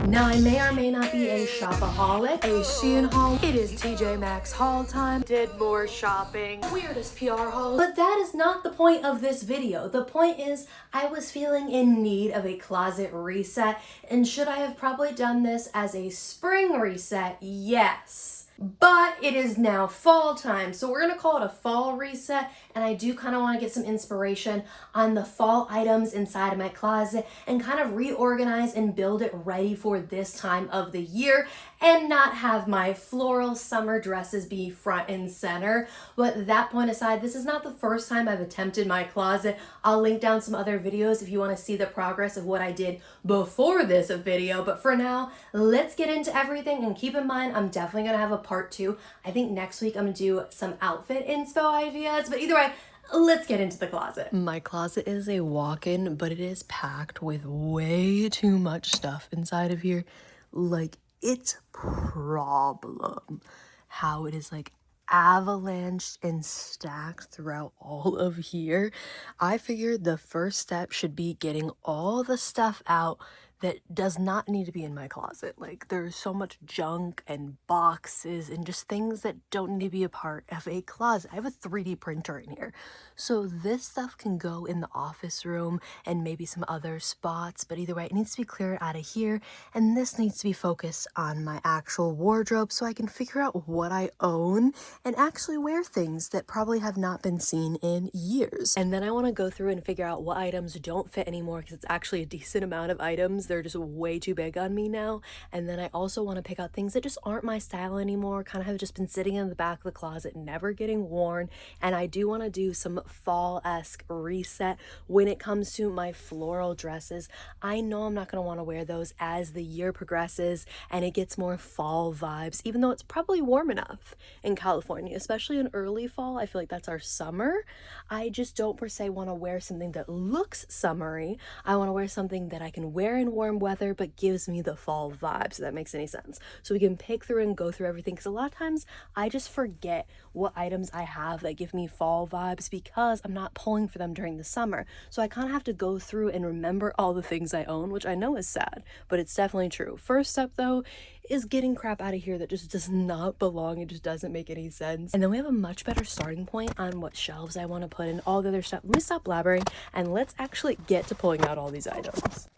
Now, I may or may not be a shopaholic, a Shein haul. It is TJ Maxx haul time. Did more shopping. Weirdest PR haul. But that is not the point of this video. The point is I was feeling in need of a closet reset, and should I have probably done this as a spring reset? Yes. But it is now fall time, so we're gonna call it a fall reset, and I do kind of want to get some inspiration on the fall items inside of my closet and kind of reorganize and build it ready for this time of the year and not have my floral summer dresses be front and center. But that point aside, this is not the first time I've attempted my closet. I'll link down some other videos if you want to see the progress of what I did before this video. But for now, let's get into everything, and keep in mind, I'm definitely gonna have a part 2. I think next week I'm gonna do some outfit inspo ideas, but either way, let's get into the closet. My closet is a walk-in, but it is packed with way too much stuff inside of here. Like, it's a problem how it is like avalanched and stacked throughout all of here. I figured the first step should be getting all the stuff out that does not need to be in my closet. Like, there's so much junk and boxes and just things that don't need to be a part of a closet. I have a 3D printer in here, so this stuff can go in the office room and maybe some other spots, but either way, it needs to be cleared out of here, and this needs to be focused on my actual wardrobe so I can figure out what I own and actually wear things that probably have not been seen in years. And then I want to go through and figure out what items don't fit anymore, because it's actually a decent amount of items. They're just way too big on me now. And then I also want to pick out things that just aren't my style anymore, kind of have just been sitting in the back of the closet, never getting worn. And I do want to do some fall-esque reset when it comes to my floral dresses. I know I'm not going to want to wear those as the year progresses and it gets more fall vibes, even though it's probably warm enough in California, especially in early fall. I feel like that's our summer. I just don't per se want to wear something that looks summery. I want to wear something that I can wear in warm weather but gives me the fall vibes, if that makes any sense. So we can pick through and go through everything, because a lot of times I just forget what items I have that give me fall vibes because I'm not pulling for them during the summer. So I kind of have to go through and remember all the things I own, which I know is sad, but it's definitely true. First step though is getting crap out of here that just does not belong. It just doesn't make any sense. And then we have a much better starting point on what shelves I want to put in all the other stuff. Let me stop blabbering and let's actually get to pulling out all these items.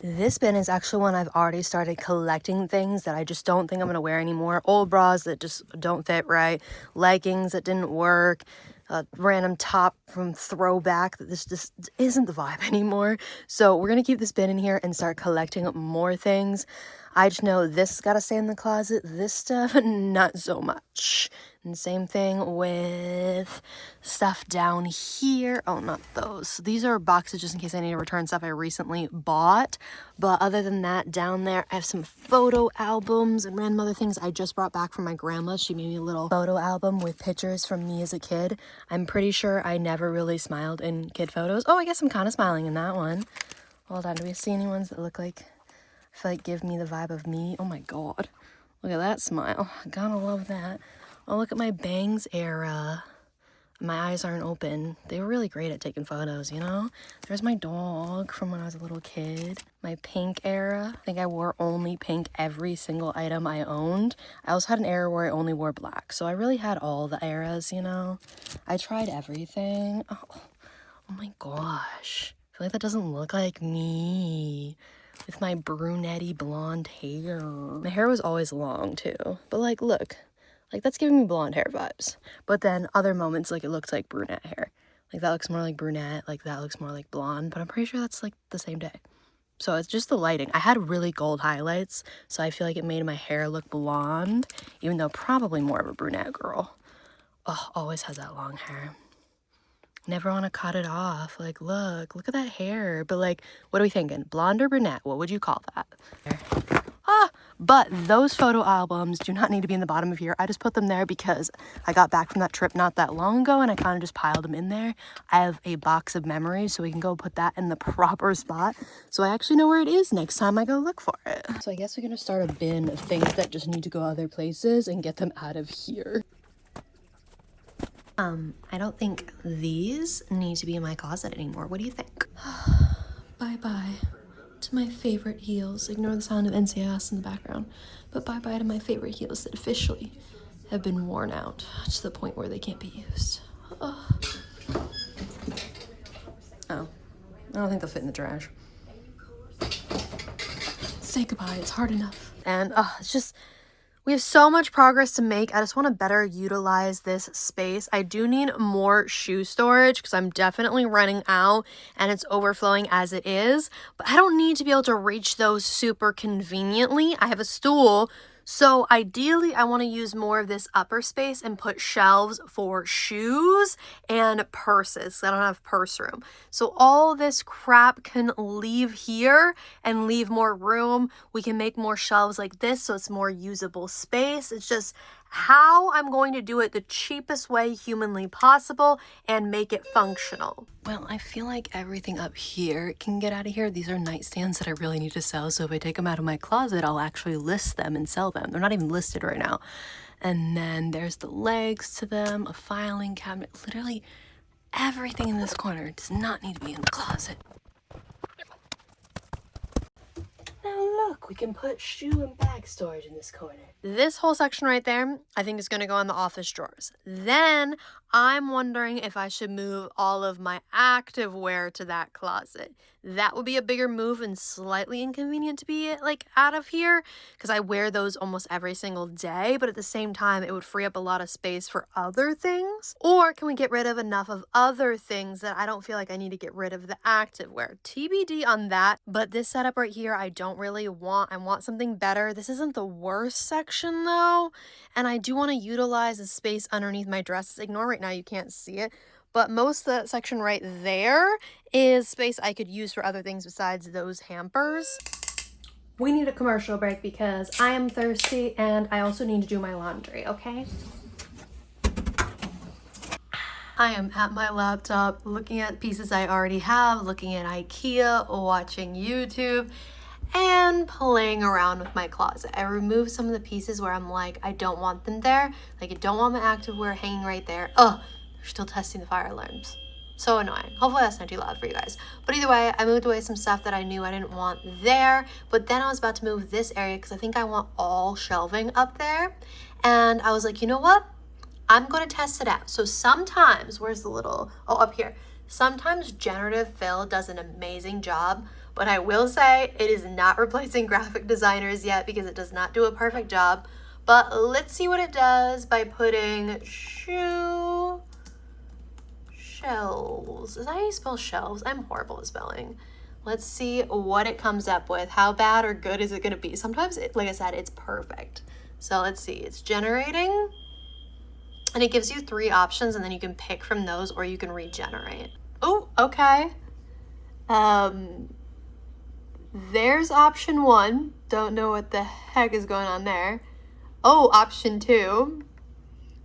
This bin is actually one I've already started collecting things that I just don't think I'm going to wear anymore. Old bras that just don't fit right, leggings that didn't work, a random top from throwback that this just isn't the vibe anymore. So we're going to keep this bin in here and start collecting more things. I just know this has got to stay in the closet. This stuff, not so much. And same thing with stuff down here. Oh, not those. These are boxes just in case I need to return stuff I recently bought. But other than that, down there, I have some photo albums and random other things I just brought back from my grandma. She made me a little photo album with pictures from me as a kid. I'm pretty sure I never really smiled in kid photos. Oh, I guess I'm kind of smiling in that one. Hold on, do we see any ones that look like, I feel like give me the vibe of me? Oh my god. Look at that smile. Gotta love that. Oh, look at my bangs era. My eyes aren't open. They were really great at taking photos, you know? There's my dog from when I was a little kid. My pink era. I think I wore only pink every single item I owned. I also had an era where I only wore black. So I really had all the eras, you know? I tried everything. Oh my gosh. I feel like that doesn't look like me. With my brunette-y blonde hair. My hair was always long too. But like, look. Like, that's giving me blonde hair vibes. But then other moments, like, it looks like brunette hair. Like, that looks more like brunette. Like, that looks more like blonde. But I'm pretty sure that's, like, the same day. So it's just the lighting. I had really gold highlights, so I feel like it made my hair look blonde, even though probably more of a brunette girl. Oh, always has that long hair. Never want to cut it off. Like, look at that hair. But, like, what are we thinking? Blonde or brunette? What would you call that? But those photo albums do not need to be in the bottom of here. I just put them there because I got back from that trip not that long ago and I kind of just piled them in there. I have a box of memories, so we can go put that in the proper spot. So I actually know where it is next time I go look for it. So I guess we're going to start a bin of things that just need to go other places and get them out of here. I don't think these need to be in my closet anymore. What do you think? Bye-bye. to my favorite heels. Ignore the sound of NCIS in the background. But bye-bye to my favorite heels that officially have been worn out to the point where they can't be used. Oh, I don't think they'll fit in the trash. Say goodbye, it's hard enough. And it's just, we have so much progress to make. I just want to better utilize this space. I do need more shoe storage because I'm definitely running out and it's overflowing as it is. But I don't need to be able to reach those super conveniently. I have a stool. So ideally, I want to use more of this upper space and put shelves for shoes and purses. I don't have purse room. So all this crap can leave here and leave more room. We can make more shelves like this so it's more usable space. It's just how I'm going to do it the cheapest way humanly possible and make it functional. Well, I feel like everything up here can get out of here. These are nightstands that I really need to sell, so if I take them out of my closet, I'll actually list them and sell them. They're not even listed right now. And then there's the legs to them, a filing cabinet. Literally everything in this corner does not need to be in the closet. Now look, we can put shoe and bag storage in this corner. This whole section right there, I think is going to go in the office drawers. Then I'm wondering if I should move all of my activewear to that closet. That would be a bigger move and slightly inconvenient to be like out of here because I wear those almost every single day, but at the same time, it would free up a lot of space for other things. Or can we get rid of enough of other things that I don't feel like I need to get rid of the activewear? TBD on that, but this setup right here, I don't really want. I want something better. This isn't the worst section though, and I do want to utilize the space underneath my dresses. Ignore right now, you can't see it. But most of the section right there is space I could use for other things besides those hampers. We need a commercial break because I am thirsty and I also need to do my laundry, okay? I am at my laptop looking at pieces I already have, looking at IKEA, watching YouTube, and playing around with my closet. I removed some of the pieces where I'm like, I don't want them there. Like, I don't want my activewear hanging right there. Ugh. They're still testing the fire alarms. So annoying. Hopefully that's not too loud for you guys. But either way, I moved away some stuff that I knew I didn't want there. But then I was about to move this area because I think I want all shelving up there. And I was like, you know what? I'm going to test it out. So sometimes, where's the little, oh, up here. Sometimes generative fill does an amazing job. But I will say it is not replacing graphic designers yet because it does not do a perfect job. But let's see what it does by putting shelves. Is that how you spell shelves? I'm horrible at spelling. Let's see what it comes up with. How bad or good is it going to be? Sometimes, like I said, it's perfect. So let's see. It's generating. And it gives you 3 options, and then you can pick from those or you can regenerate. Oh, okay. There's option 1. Don't know what the heck is going on there. Oh, option 2.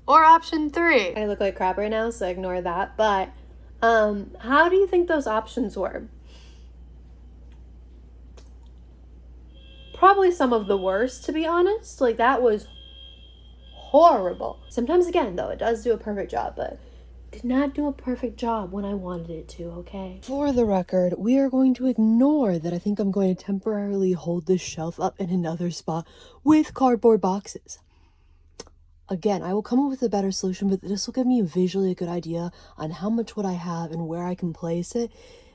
Or option 3. I look like crap right now, so ignore that. But how do you think those options were? Probably some of the worst, to be honest. Like, that was horrible. Sometimes, again, though, it does do a perfect job, but did not do a perfect job when I wanted it to, okay? For the record, we are going to ignore that I think I'm going to temporarily hold this shelf up in another spot with cardboard boxes. Again, I will come up with a better solution, but this will give me visually a good idea on how much what I have and where I can place it.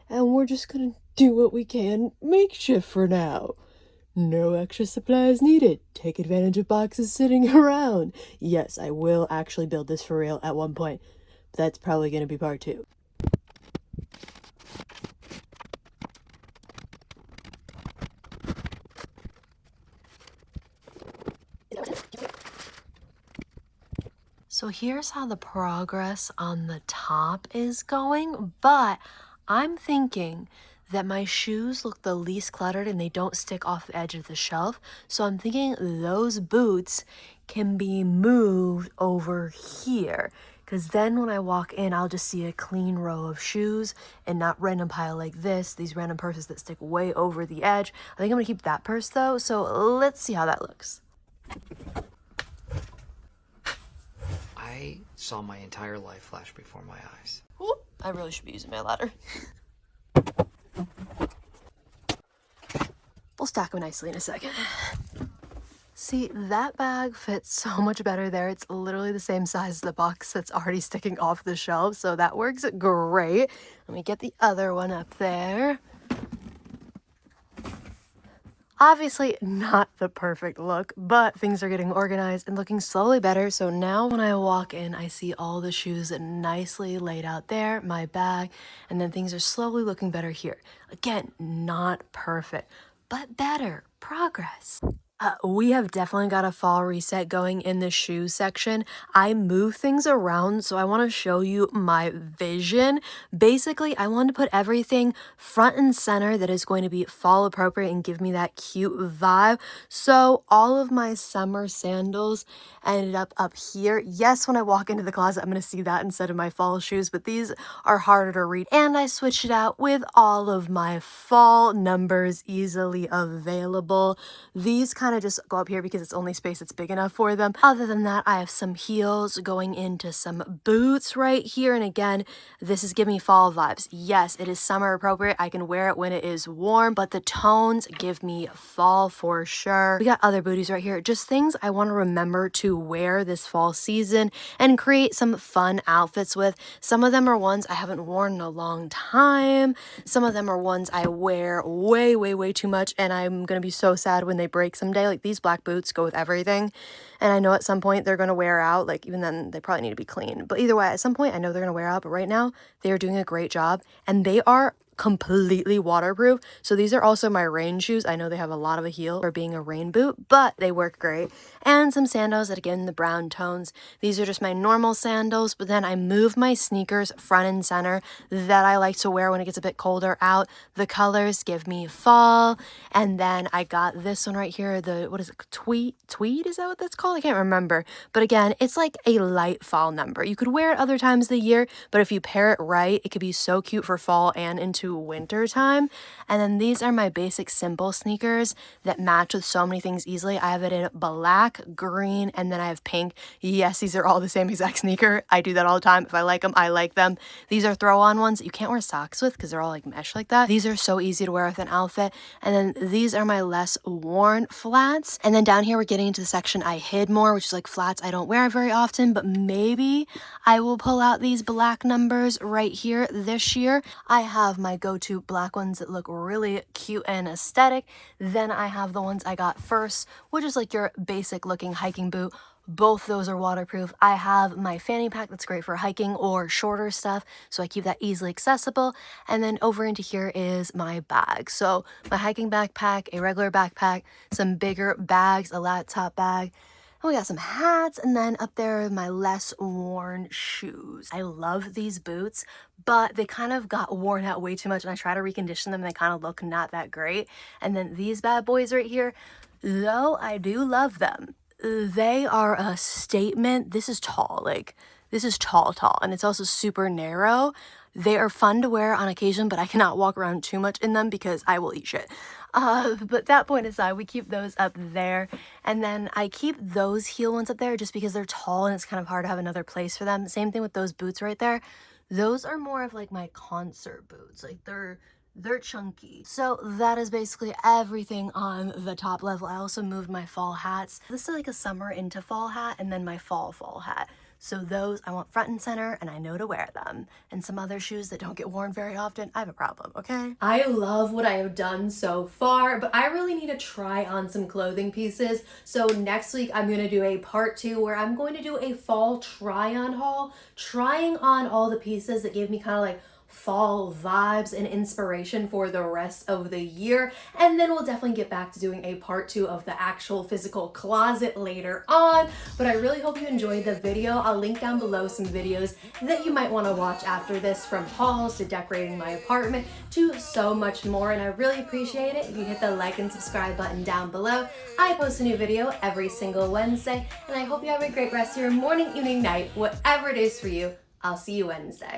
And we're just gonna do what we can makeshift for now. No extra supplies needed. Take advantage of boxes sitting around. Yes, I will actually build this for real at one point. But that's probably gonna be part 2. So here's how the progress on the top is going, but I'm thinking that my shoes look the least cluttered and they don't stick off the edge of the shelf. So I'm thinking those boots can be moved over here, because then when I walk in, I'll just see a clean row of shoes and not random pile like this, these random purses that stick way over the edge. I think I'm gonna keep that purse though, so let's see how that looks. I saw my entire life flash before my eyes. Ooh, I really should be using my ladder. We'll stack them nicely in a second. See, that bag fits so much better there. It's literally the same size as the box that's already sticking off the shelf, so that works great. Let me get the other one up there. Obviously not the perfect look, but things are getting organized and looking slowly better. So now when I walk in, I see all the shoes nicely laid out there, my bag, and then things are slowly looking better here. Again, not perfect, but better. Progress. We have definitely got a fall reset going in the shoe section. I move things around, so I want to show you my vision. Basically, I want to put everything front and center that is going to be fall appropriate and give me that cute vibe. So all of my summer sandals ended up here. Yes, when I walk into the closet, I'm going to see that instead of my fall shoes, but these are harder to read. And I switched it out with all of my fall numbers easily available. These kind of just go up here because it's only space that's big enough for them. Other than that, I have some heels going into some boots right here. And again, this is giving me fall vibes. Yes, it is summer appropriate. I can wear it when it is warm, but the tones give me fall for sure. We got other booties right here. Just things I want to remember to wear this fall season and create some fun outfits with. Some of them are ones I haven't worn in a long time. Some of them are ones I wear way too much, and I'm going to be so sad when they break someday. Like these black boots go with everything, and I know at some point they're going to wear out. Like even then they probably need to be clean, but either way, at some point I know they're going to wear out. But right now they are doing a great job, and they are completely waterproof. So these are also my rain shoes. I know they have a lot of a heel for being a rain boot, but they work great. And some sandals that again, the brown tones. These are just my normal sandals, but then I move my sneakers front and center that I like to wear when it gets a bit colder out. The colors give me fall. And then I got this one right here, the, what is it, tweed? Is that what that's called? I can't remember. But again, it's like a light fall number. You could wear it other times of the year, but if you pair it right, it could be so cute for fall and into winter time. And then these are my basic simple sneakers that match with so many things easily. I have it in black, green, and then I have pink. Yes, these are all the same exact sneaker. I do that all the time. If I like them, I like them. These are throw-on ones that you can't wear socks with because they're all like mesh like that. These are so easy to wear with an outfit. And then these are my less worn flats. And then down here, we're getting into the section I hid more, which is like flats I don't wear very often, but maybe I will pull out these black numbers right here this year. I have my go-to black ones that look really cute and aesthetic. Then I have the ones I got first, which is like your basic looking hiking boot. Both those are waterproof. I have my fanny pack that's great for hiking or shorter stuff, so I keep that easily accessible. And then over into here is my bag. So my hiking backpack, a regular backpack, some bigger bags, a laptop bag. And we got some hats, and then up there are my less worn shoes. I love these boots, but they kind of got worn out way too much, and I try to recondition them, and they kind of look not that great. And then these bad boys right here, though I do love them, they are a statement. This is tall, like this is tall, and it's also super narrow. They are fun to wear on occasion, but I cannot walk around too much in them because I will eat shit. But that point aside, we keep those up there. And then I keep those heel ones up there just because they're tall and it's kind of hard to have another place for them. Same thing with those boots right there. Those are more of like my concert boots. Like they're chunky. So that is basically everything on the top level. I also moved my fall hats. This is like a summer into fall hat, and then my fall hat. So those I want front and center, and I know to wear them. And some other shoes that don't get worn very often, I have a problem, okay? I love what I have done so far, but I really need to try on some clothing pieces. So next week I'm going to do a part 2 where I'm going to do a fall try-on haul, trying on all the pieces that gave me kind of like fall vibes and inspiration for the rest of the year. And then we'll definitely get back to doing a part 2 of the actual physical closet later on. But I really hope you enjoyed the video. I'll link down below some videos that you might want to watch after this, from hauls to decorating my apartment to so much more. And I really appreciate it if you hit the like and subscribe button down below. I post a new video every single Wednesday, and I hope you have a great rest of your morning, evening, night, whatever it is for you. I'll see you Wednesday.